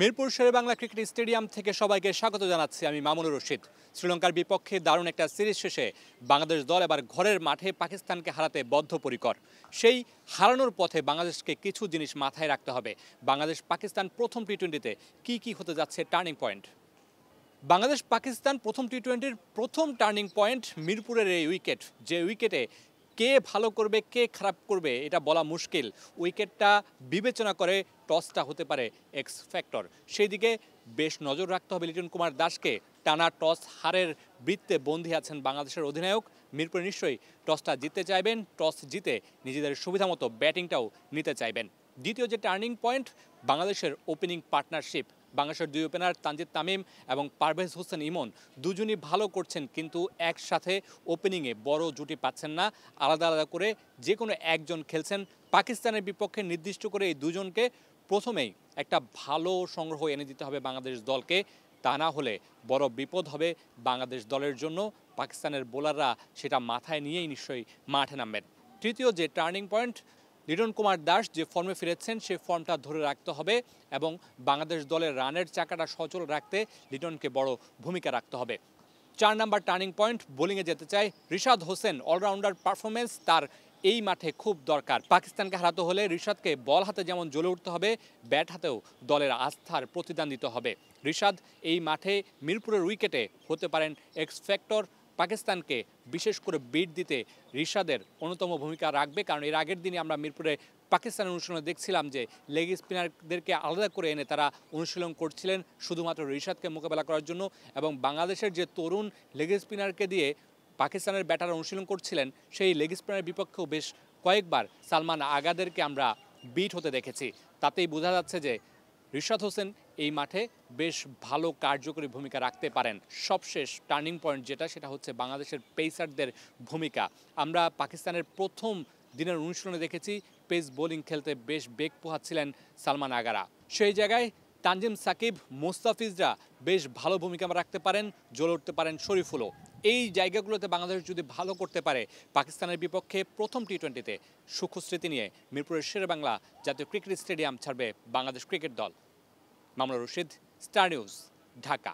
Mirpur Sherebangla cricket stadium থেকে সবাইকে স্বাগত জানাচ্ছি আমি মামুনুর রশিদ। শ্রীলঙ্কার বিপক্ষে দারুণ একটা সিরিজ শেষে বাংলাদেশ দল এবার ঘরের মাঠে পাকিস্তানকে হারাতে বদ্ধপরিকর। সেই হারানোর পথে বাংলাদেশকে কিছু জিনিস মাথায় রাখতে হবে। বাংলাদেশ পাকিস্তান প্রথম টি-20তে কি হতে যাচ্ছে টার্নিং পয়েন্ট। বাংলাদেশ পাকিস্তান প্রথম টি-20-র প্রথম টার্নিং পয়েন্ট মিরপুরের এই উইকেট, যে উইকেটে কে ভালো করবে কে খারাপ করবে এটা বলা মুশকিল। উইকেটটা বিবেচনা করে টসটা হতে পারে এক্স ফ্যাক্টর। সেই দিকে বেশ নজর রাখতে হবে লিটন কুমার দাসকে। টানা টস হারের বৃত্তে বন্দী আছেন বাংলাদেশের অধিনায়ক। মিরপুরে নিশ্চয়ই টসটা জিততে চাইবেন, টস জিতে নিজেদের সুবিধা মতো ব্যাটিংটাও নিতে চাইবেন। দ্বিতীয় যে টার্নিং পয়েন্ট, বাংলাদেশের ওপেনিং পার্টনারশিপ। বাংলাদেশের দুই ওপেনার তানজিদ তামিম এবং পারভেজ হোসেন ইমন দুজনই ভালো করছেন, কিন্তু একসাথে ওপেনিংয়ে বড় জুটি পাচ্ছেন না। আলাদা আলাদা করে যে কোনো একজন খেলছেন। পাকিস্তানের বিপক্ষে নির্দিষ্ট করে এই দুজনকে প্রথমেই একটা ভালো সংগ্রহ এনে দিতে হবে বাংলাদেশ দলকে। তা না হলে বড় বিপদ হবে বাংলাদেশ দলের জন্য। পাকিস্তানের বোলাররা সেটা মাথায় নিয়েই নিশ্চয়ই মাঠে নামবেন। তৃতীয় যে টার্নিং পয়েন্ট, লিটন কুমার দাস যে ফর্মে ফিরেছেন সেই ফর্মটা ধরে রাখতে হবে এবং বাংলাদেশ দলের রানের চাকাটা সচল রাখতে লিটনকে বড় ভূমিকা রাখতে হবে। 4 নাম্বার টার্নিং পয়েন্ট, বোলিংয়ে যেতে চাই রিশাদ হোসেন। অলরাউন্ডার পারফরমেন্স তার এই মাঠে খুব দরকার। পাকিস্তানকে হারাতে হলে রিশাদকে বল হাতে যেমন জ্বলে উঠতে হবে, ব্যাট হাতেও দলের আস্থার প্রতিদান দিতে হবে। রিশাদ এই মাঠে মিরপুরের উইকেটে হতে পারেন এক্স ফ্যাক্টর। পাকিস্তানকে বিশেষ করে বিট দিতে রিশাদের অন্যতম ভূমিকা রাখবে, কারণ এর আগের দিনে আমরা মিরপুরে পাকিস্তানের অনুশীলনে দেখছিলাম যে লেগ স্পিনারদেরকে আলাদা করে এনে তারা অনুশীলন করছিলেন শুধুমাত্র রিশাদকে মোকাবেলা করার জন্য। এবং বাংলাদেশের যে তরুণ লেগ স্পিনারকে দিয়ে পাকিস্তানের ব্যাটার অনুশীলন করছিলেন, সেই লেগ স্পিনারের বিপক্ষেও বেশ কয়েকবার সালমান আগাদেরকে আমরা বিট হতে দেখেছি। তাতেই বোঝা যাচ্ছে যে রিশাদ হোসেন এই মাঠে বেশ ভালো কার্যকরী ভূমিকা রাখতে পারেন। সবশেষ টার্নিং পয়েন্ট যেটা, সেটা হচ্ছে বাংলাদেশের পেসারদের ভূমিকা। আমরা পাকিস্তানের প্রথম দিনের অনুশীলনে দেখেছি পেস বোলিং খেলতে বেশ বেগ পোহাচ্ছিলেন সালমান আগারা। সেই জায়গায় তানজিম সাকিব, মোস্তাফিজরা বেশ ভালো ভূমিকা রাখতে পারেন, জ্বলে উঠতে পারেন শরীফুলও। এই জায়গাগুলোতে বাংলাদেশ যদি ভালো করতে পারে, পাকিস্তানের বিপক্ষে প্রথম টি-20তে সুখস্মৃতি নিয়ে মিরপুরের শেরেবাংলা জাতীয় ক্রিকেট স্টেডিয়াম ছাড়বে বাংলাদেশ ক্রিকেট দল। Mamunur Rashid, star news, Dhaka.